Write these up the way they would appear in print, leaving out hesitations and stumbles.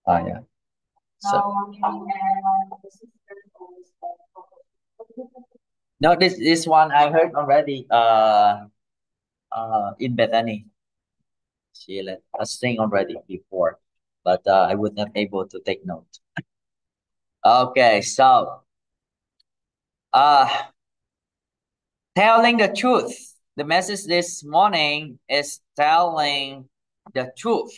Yeah. So no, this one I heard already. In Bethany, she let us sing already before, but I was not able to take note. Okay, so uh, telling the truth. The message this morning is telling the truth.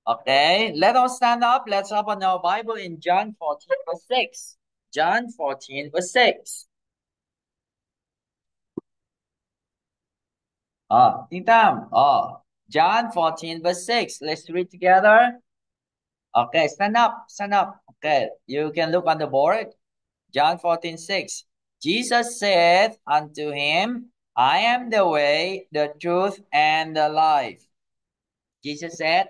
Okay, let us stand up. Let's open our Bible in John 14, verse 6. John 14, verse 6. Ting Tam. John 14, verse 6. Let's read together. Okay, stand up, stand up. Okay, you can look on the board. John 14, 6. Jesus said unto him, I am the way, the truth, and the life. Jesus said,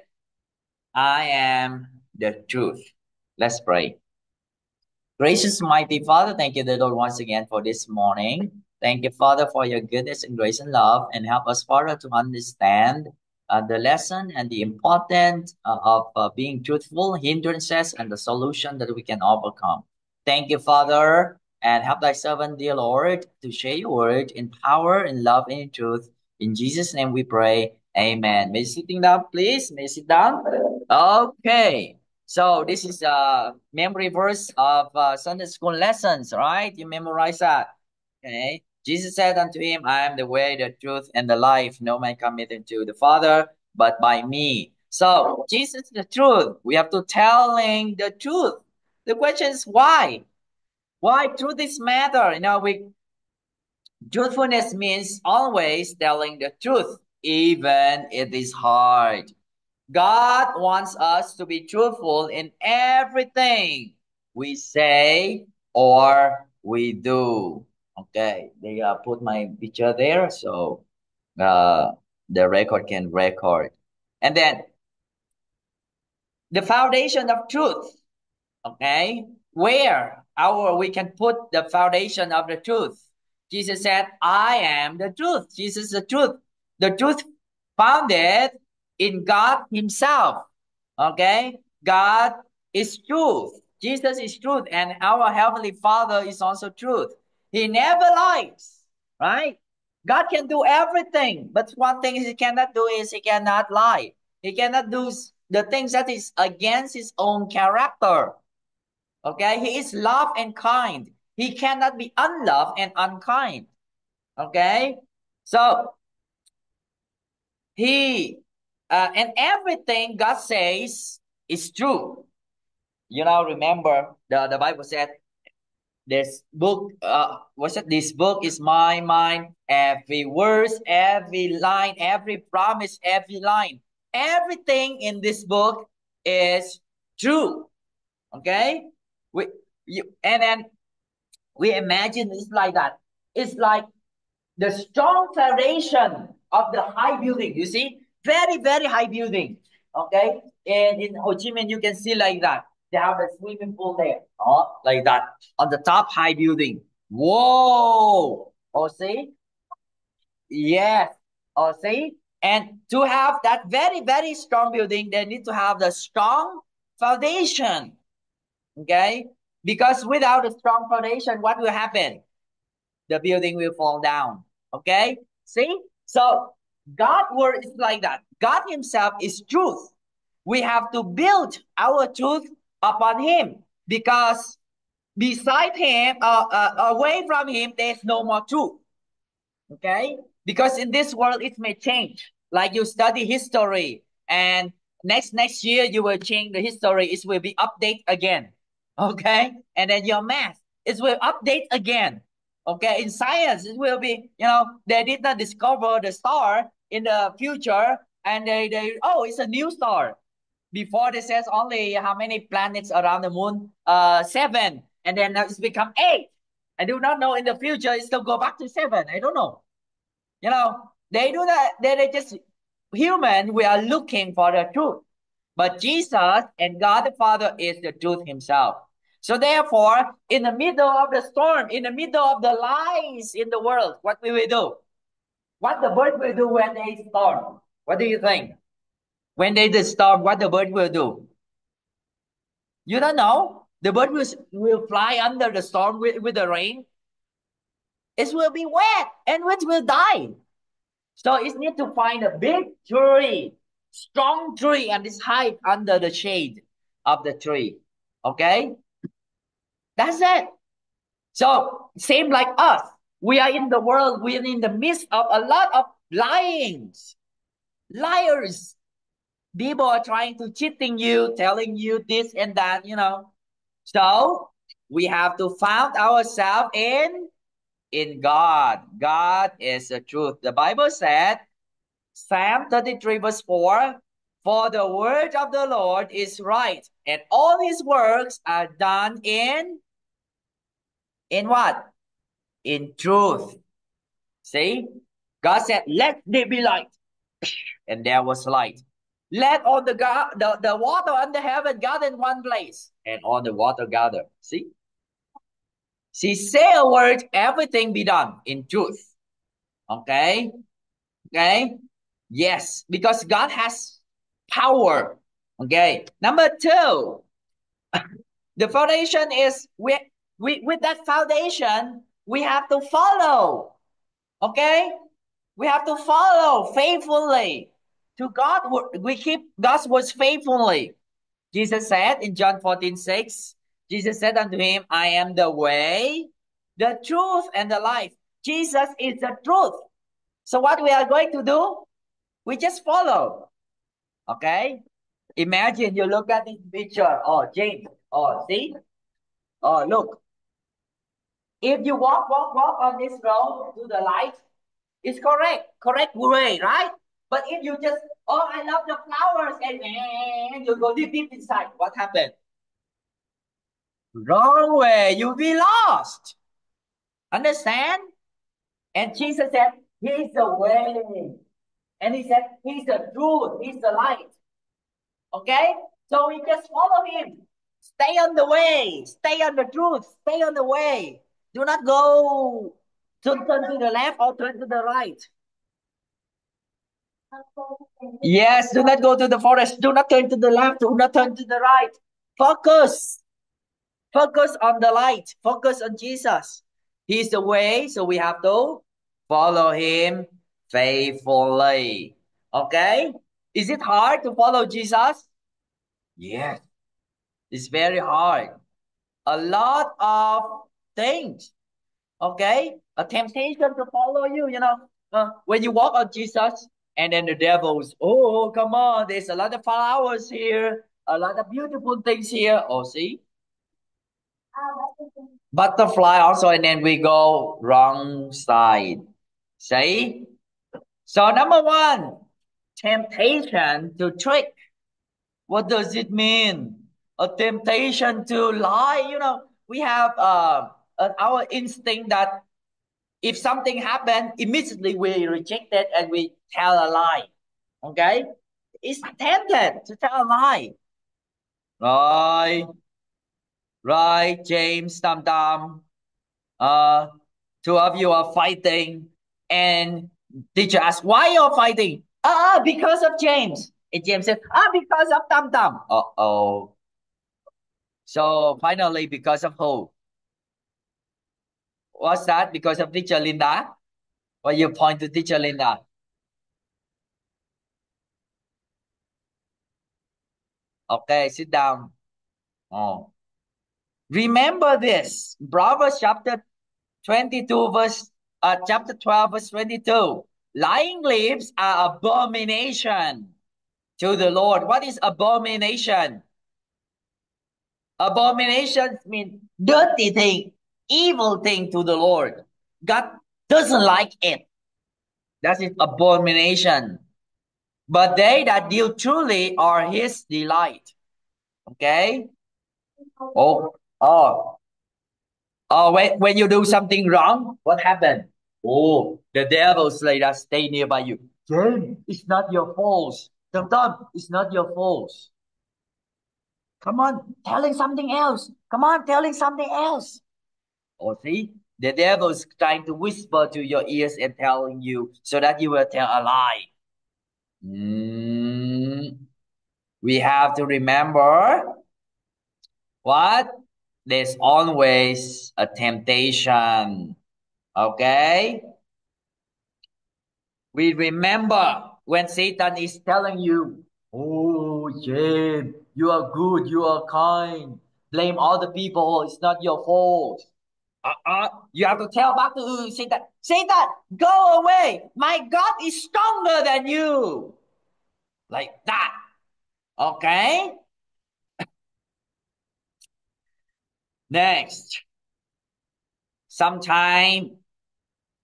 I am the truth. Let's pray. Gracious mighty Father, thank you, the Lord, once again for this morning. Thank you, Father, for your goodness and grace and love, and help us, Father, to understand the lesson and the importance of being truthful, hindrances, and the solution that we can overcome. Thank you, Father, and help thy servant, dear Lord, to share your word in power, in love, and in truth. In Jesus' name we pray. Amen. May you sitting down, please. May you sit down. Okay. So this is a memory verse of Sunday school lessons, right? You memorize that. Okay. Jesus said unto him, I am the way, the truth, and the life. No man cometh into the Father but by me. So Jesus is the truth. We have to telling the truth. The question is why? Why truth is matter? Truthfulness means always telling the truth, even it is hard. God wants us to be truthful in everything we say or we do. Okay, they put my picture there so uh, the record can record. And then the foundation of truth. Okay, where our we can put the foundation of the truth. Jesus said, I am the truth. Jesus is the truth. The truth founded in God himself. Okay, God is truth. Jesus is truth, and our heavenly Father is also truth. He never lies, right? God can do everything, but one thing he cannot do is he cannot lie. He cannot do the things that is against his own character. Okay, he is love and kind. He cannot be unloved and unkind. Okay, so he and everything God says is true. Remember the Bible said this book. What's it? This book is my mind. Every verse, every line, every promise, every line, everything in this book is true. Okay, and then we imagine it's like that. It's like the strong foundation of the high building. You see, very very high building. Okay, and in Ho Chi Minh you can see like that. They have a swimming pool there, like that on the top high building. Whoa! Oh, see, yes. Oh, see, and to have that very very strong building, they need to have the strong foundation. Okay, because without a strong foundation, what will happen? The building will fall down. Okay? See? So God's word is like that. God himself is truth. We have to build our truth upon him because beside him, away from him, there's no more truth. Okay? Because in this world, it may change. Like you study history and next year you will change the history. It will be update again. Okay? And then your math, it will update again. Okay, in science, it will be, they did not discover the star in the future, and it's a new star. Before they says only how many planets around the moon? Seven, and then now it's become eight. I do not know in the future it's still go back to seven. I don't know. They do that. They just human. We are looking for the truth, but Jesus and God the Father is the truth Himself. So therefore, in the middle of the storm, in the middle of the lies in the world, what will we do? What the bird will do when they storm? What do you think? When they the storm, what the bird will do? You don't know. The bird will fly under the storm with the rain. It will be wet and it will die. So it need to find a big tree, strong tree, and it's hide under the shade of the tree. Okay, that's it. So same like us. We are in the world. We are in the midst of a lot of liars. People are trying to cheating you, telling you this and that. So we have to found ourselves in God. God is the truth. The Bible said, Psalm 33 verse 4, for the word of the Lord is right, and all his works are done in what? In truth. See? God said, let there be light. And there was light. Let all the water under heaven gather in one place. And all the water gather. See? See, say a word, everything be done in truth. Okay? Okay? Yes, because God has power. Okay. Number two, the foundation is we with that foundation, we have to follow. Okay? We have to follow faithfully to God. We keep God's words faithfully. Jesus said in John 14:6, Jesus said unto him, I am the way, the truth, and the life. Jesus is the truth. So what we are going to do? We just follow. Okay? Imagine you look at this picture. Oh, James. Oh, see? Oh, look. If you walk on this road to the light, it's correct way, right? But if you just, oh, I love the flowers, and you go deep inside, what happened? Wrong way, you'll be lost. Understand? And Jesus said, He's the way. And He said, He's the truth, He's the light. Okay? So we just follow Him. Stay on the way, stay on the truth, stay on the way. Do not go turn to the left or turn to the right. Yes, do not go to the forest. Do not turn to the left. Do not turn to the right. Focus. Focus on the light. Focus on Jesus. He's the way, so we have to follow him faithfully. Okay? Is it hard to follow Jesus? Yes, it's very hard. A lot of things. Okay? A temptation to follow you, when you walk on Jesus, and then the devils, oh, come on, there's a lot of flowers here, a lot of beautiful things here. Oh, see? Butterfly also, and then we go wrong side. See? So, number one, temptation to trick. What does it mean? A temptation to lie. We have our instinct that if something happened, immediately we reject it and we tell a lie. Okay? It's tempted to tell a lie. Right, right, James, Tam Tam. Uh, two of you are fighting, and teacher asks, why you're fighting? Because of James. And James said, because of Tam Tam. Uh-oh. So finally, because of who? What's that? Because of teacher Linda? Well, you point to teacher Linda. Okay, sit down. Oh. Remember this. Proverbs chapter 22 chapter 12 verse 22. Lying lips are abomination to the Lord. What is abomination? Abomination means dirty thing, evil thing to the Lord. God doesn't like it. That is abomination. But they that deal truly are his delight. Okay? Oh, oh. Oh, when you do something wrong, what happened? Oh, the devil's like that stay nearby you. James, it's not your fault. Sometimes it's not your fault. Come on, telling something else. Come on, telling something else. Oh, see? The devil is trying to whisper to your ears and telling you so that you will tell a lie. Mm, we have to remember what? There's always a temptation. Okay? We remember when Satan is telling you, oh, James, you are good, you are kind. Blame all the people, it's not your fault. You have to tell back to Satan, Satan, go away. My God is stronger than you. Like that. Okay? Next. Sometimes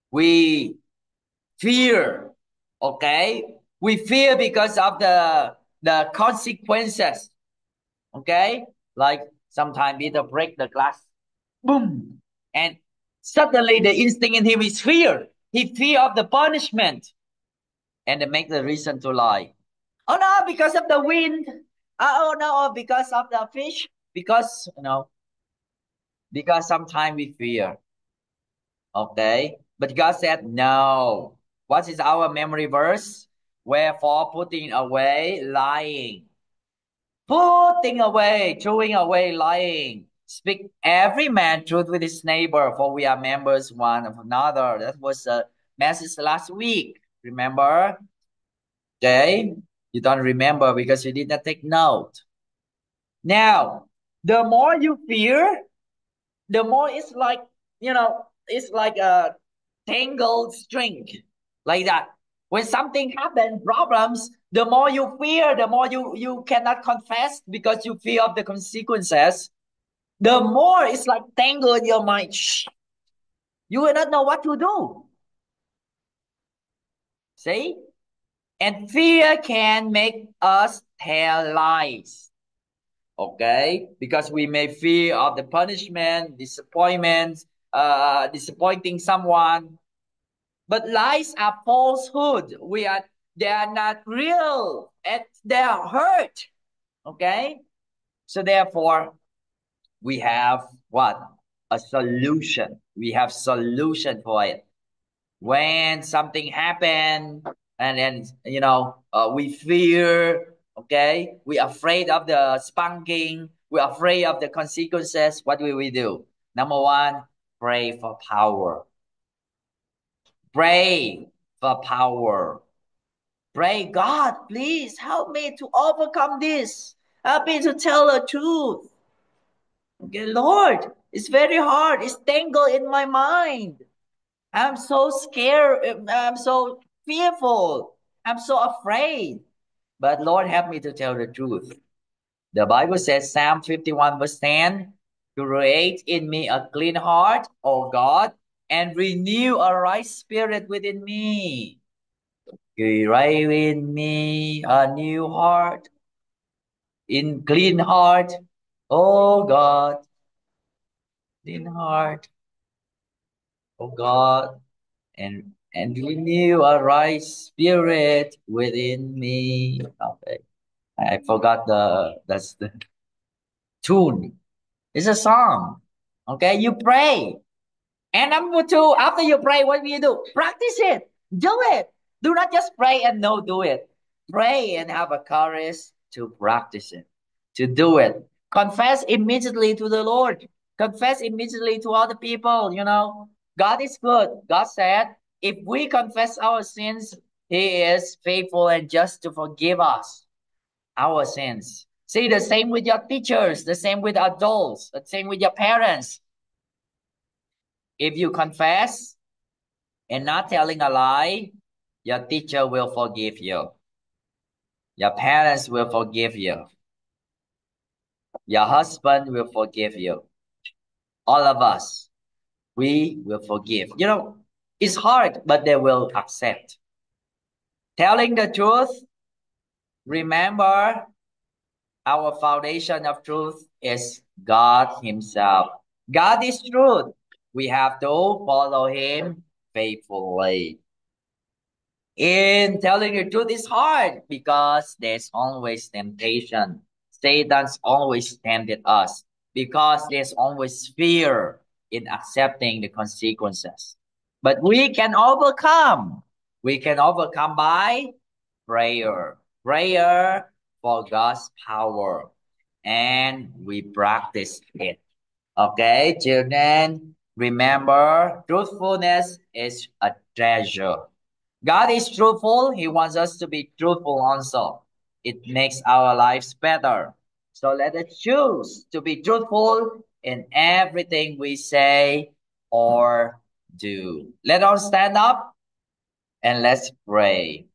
we fear. Okay? We fear because of the consequences. Okay? Like sometimes Peter break the glass. Boom. And suddenly the instinct in him is fear. He fear of the punishment. And they make the reason to lie. Oh no, because of the wind. Oh no, because of the fish. Because because sometimes we fear. Okay. But God said no. What is our memory verse? Wherefore putting away lying. Putting away, throwing away lying. Speak every man truth with his neighbor, for we are members one of another. That was a message last week. Remember? Okay? You don't remember because you did not take note. Now, the more you fear, the more it's like, it's like a tangled string, like that. When something happens, problems, the more you fear, the more you cannot confess because you fear of the consequences. The more it's like tangled in your mind. Shh, you will not know what to do. See? And fear can make us tell lies. Okay? Because we may fear of the punishment, disappointments, disappointing someone. But lies are falsehood. They are not real. And they are hurt. Okay? So therefore, we have what? A solution. We have solution for it. When something happened, and then we fear. Okay, we afraid of the spanking, we're afraid of the consequences. What will we do? Number one, pray for power. Pray for power. Pray, God, please help me to overcome this. Help me to tell the truth. Okay, Lord, it's very hard, it's tangled in my mind. I'm so scared. I'm so fearful. I'm so afraid. But Lord, help me to tell the truth. The Bible says, Psalm 51, verse 10, create in me a clean heart, O God, and renew a right spirit within me. Create in me a new heart, in clean heart, O God, clean heart, O God, and renew a right spirit within me. Okay, I forgot that's the tune. It's a song. Okay, you pray. And number two, after you pray, what will you do? Practice it. Do it. Do not just pray and no do it. Pray and have a courage to practice it, to do it. Confess immediately to the Lord. Confess immediately to other people. God is good. God said, if we confess our sins, He is faithful and just to forgive us our sins. See, the same with your teachers, the same with adults, the same with your parents. If you confess and not telling a lie, your teacher will forgive you. Your parents will forgive you. Your husband will forgive you. All of us, we will forgive. It's hard, but they will accept. Telling the truth, remember, our foundation of truth is God Himself. God is truth. We have to follow Him faithfully. In telling the truth is hard because there's always temptation. Satan's always tempted us because there's always fear in accepting the consequences. But we can overcome. We can overcome by prayer. Prayer for God's power. And we practice it. Okay, children, remember truthfulness is a treasure. God is truthful. He wants us to be truthful also. It makes our lives better. So let us choose to be truthful in everything we say or do. Let us stand up and let's pray.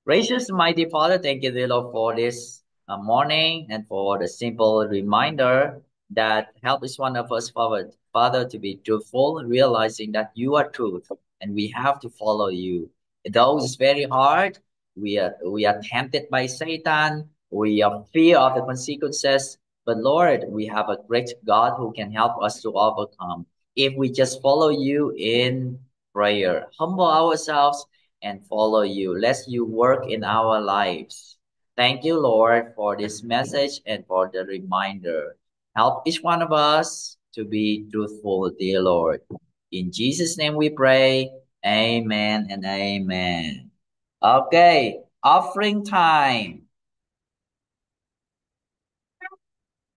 Gracious mighty Father, thank you, dear Lord, for this morning and for the simple reminder that help each one of us, Father, to be truthful, realizing that you are truth and we have to follow you. Though it's very hard, we are tempted by Satan, we are fear of the consequences, but Lord, we have a great God who can help us to overcome if we just follow you in prayer, humble ourselves and follow you. Let you work in our lives. Thank you, Lord, for this message and for the reminder. Help each one of us to be truthful, dear Lord. In Jesus' name we pray. Amen and amen. Okay, offering time.